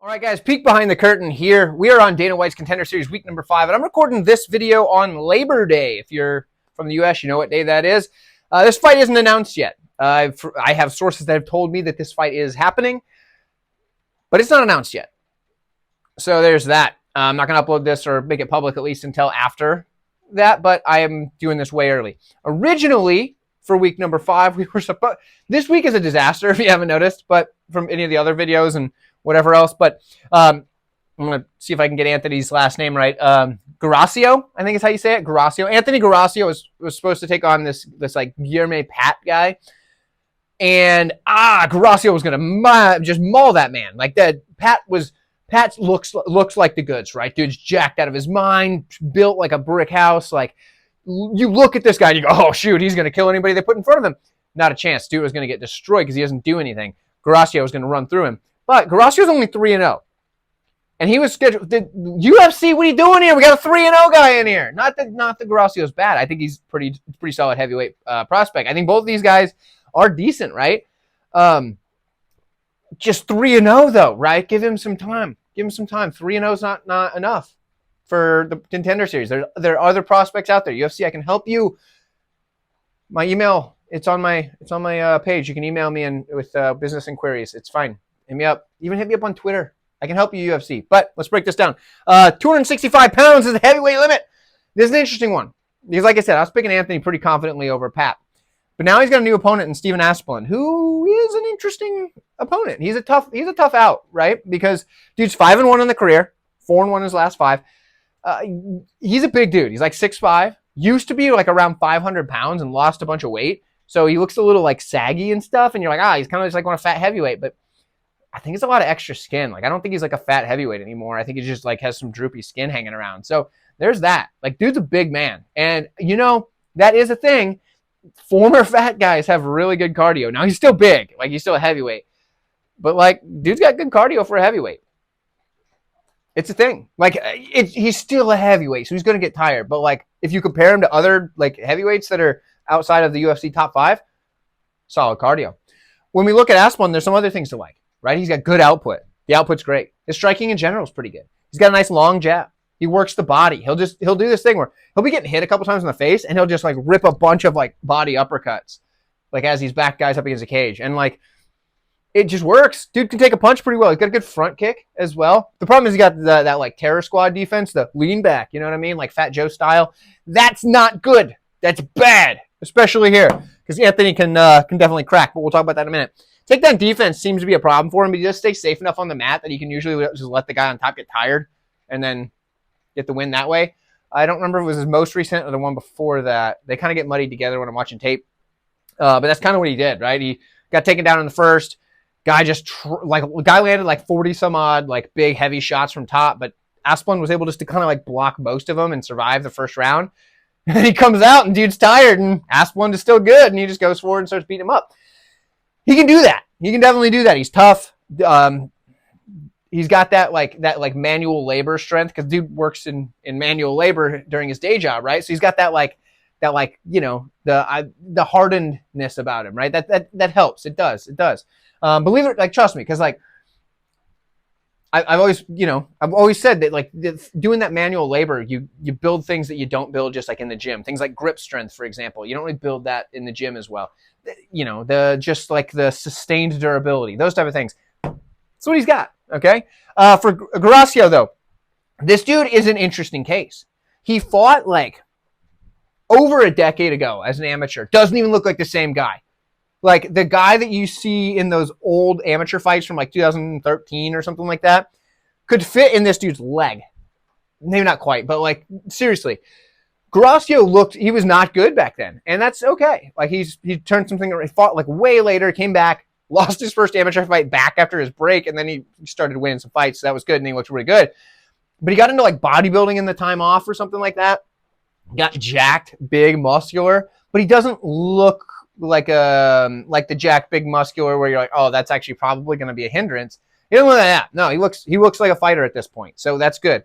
All right, guys, peek behind the curtain here. We are on Dana White's Contender Series week number 5, and I'm recording this video on Labor Day. If you're from the U.S., you know what day that is. This fight isn't announced yet. I have sources that have told me that this fight is happening, but it's not announced yet. So there's that. I'm not going to upload this or make it public at least until after that, but I am doing this way early. Originally, for week number 5, we were supposed... This week is a disaster, if you haven't noticed, but from any of the other videos and whatever else, but I'm going to see if I can get Anthony's last name right. Guarascio, I think is how you say it. Guarascio. Anthony Guarascio was supposed to take on this like Guillermo Pat guy. And Guarascio was going to just maul that man. Like that Pat looks like the goods, right? Dude's jacked out of his mind, built like a brick house. Like you look at this guy and you go, oh shoot, he's going to kill anybody they put in front of him. Not a chance. Dude was going to get destroyed because he doesn't do anything. Guarascio was going to run through him. But Guarascio's only 3-0. And he was scheduled. The UFC, what are you doing here? We got a 3-0 guy in here. Not that Guarascio's bad. I think he's pretty solid heavyweight prospect. I think both of these guys are decent, right? Just 3-0 though, right? Give him some time. 3-0 is not enough for the Contender Series. There are other prospects out there. UFC, I can help you. My email, it's on my page. You can email me with business inquiries. It's fine. Hit me up. Even hit me up on Twitter. I can help you, UFC. But let's break this down. 265 pounds is the heavyweight limit. This is an interesting one. Because like I said, I was picking Anthony pretty confidently over Pat. But now he's got a new opponent in Steven Asplund, who is an interesting opponent. He's a tough out, right? Because dude's 5-1 in the career, 4-1 in his last 5. He's a big dude. He's like 6'5". Used to be like around 500 pounds and lost a bunch of weight. So he looks a little like saggy and stuff. And you're like, he's kind of just like on a fat heavyweight. But I think it's a lot of extra skin. Like, I don't think he's like a fat heavyweight anymore. I think he just like has some droopy skin hanging around. So there's that. Like, dude's a big man. And, you know, that is a thing. Former fat guys have really good cardio. Now, he's still big. Like, he's still a heavyweight. But, like, dude's got good cardio for a heavyweight. It's a thing. Like, he's still a heavyweight, so he's going to get tired. But, like, if you compare him to other, like, heavyweights that are outside of the UFC top 5, solid cardio. When we look at Asplund, there's some other things to like. Right? He's got good output. The output's great. His striking in general is pretty good. He's got a nice long jab. He works the body. He'll do this thing where he'll be getting hit a couple times in the face and he'll just like rip a bunch of like body uppercuts. Like as he's back guys up against the cage. And like it just works. Dude can take a punch pretty well. He's got a good front kick as well. The problem is he got that like terror squad defense, the lean back, you know what I mean? Like Fat Joe style. That's not good. That's bad. Especially here. Because Anthony can definitely crack, but we'll talk about that in a minute. Takedown defense seems to be a problem for him, but he just stays safe enough on the mat that he can usually just let the guy on top get tired and then get the win that way. I don't remember if it was his most recent or the one before that. They kind of get muddied together when I'm watching tape. But that's kind of what he did, right? He got taken down in the first. Guy just guy landed like 40 some odd like big heavy shots from top, but Asplund was able just to kind of like block most of them and survive the first round. And he comes out and dude's tired and Asplund is still good and he just goes forward and starts beating him up. He can do that. He can definitely do that. He's tough. He's got that manual labor strength because dude works in manual labor during his day job, right? So he's got that you know the hardenedness about him, right? That helps. It does. Believe it, like trust me, because like I've always said that like doing that manual labor, you build things that you don't build just like in the gym. Things like grip strength, for example, you don't really build that in the gym as well. You know, the sustained durability, those type of things. That's what he's got. Okay. For Gracio though, this dude is an interesting case. He fought like over a decade ago as an amateur. Doesn't even look like the same guy. Like the guy that you see in those old amateur fights from like 2013 or something like that could fit in this dude's leg. Maybe not quite, but like seriously. Gracio he was not good back then, and that's okay. Like he turned something, he fought like way later, came back, lost his first amateur fight back after his break, and then he started winning some fights, so that was good, and he looked really good. But he got into like bodybuilding in the time off or something like that. Got jacked, big, muscular, but he doesn't look like the jacked, big, muscular where you're like, oh, that's actually probably going to be a hindrance. He doesn't look like that. No, he looks like a fighter at this point, so that's good.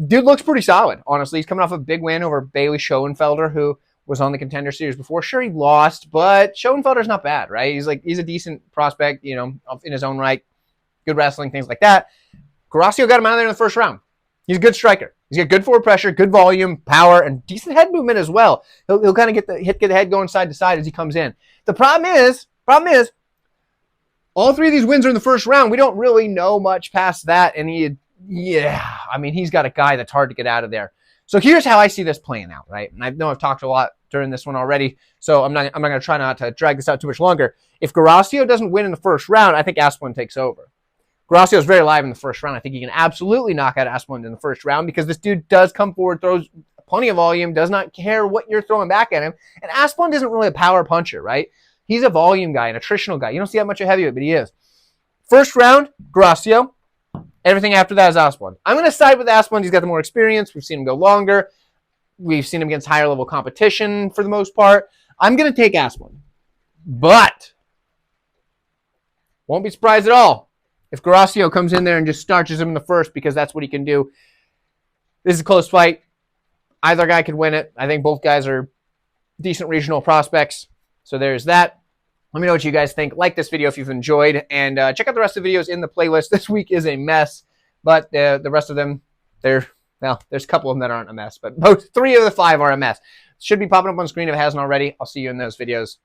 Dude looks pretty solid, honestly. He's coming off a big win over Bailey Schoenfelder, who was on the Contender Series before. Sure, he lost, but Schoenfelder's not bad, right? He's a decent prospect, you know, in his own right. Good wrestling, things like that. Guarascio got him out of there in the first round. He's a good striker. He's got good forward pressure, good volume, power, and decent head movement as well. He'll kind of get the head going side to side as he comes in. The problem is, all three of these wins are in the first round. We don't really know much past that, and I mean, he's got a guy that's hard to get out of there. So here's how I see this playing out, right? And I know I've talked a lot during this one already, so I'm not going to try not to drag this out too much longer. If Guarascio doesn't win in the first round, I think Asplund takes over. Guarascio is very live in the first round. I think he can absolutely knock out Asplund in the first round because this dude does come forward, throws plenty of volume, does not care what you're throwing back at him. And Asplund isn't really a power puncher, right? He's a volume guy, an attritional guy. You don't see that much of heavyweight, but he is. First round, Gracio. Everything after that is Asplund. I'm going to side with Asplund. He's got the more experience. We've seen him go longer. We've seen him against higher level competition for the most part. I'm going to take Asplund. But won't be surprised at all if Guarascio comes in there and just starches him in the first because that's what he can do. This is a close fight. Either guy could win it. I think both guys are decent regional prospects. So there's that. Let me know what you guys think. Like this video if you've enjoyed. And check out the rest of the videos in the playlist. This week is a mess. But the rest of them, there's a couple of them that aren't a mess. But 3 of the 5 are a mess. Should be popping up on screen if it hasn't already. I'll see you in those videos.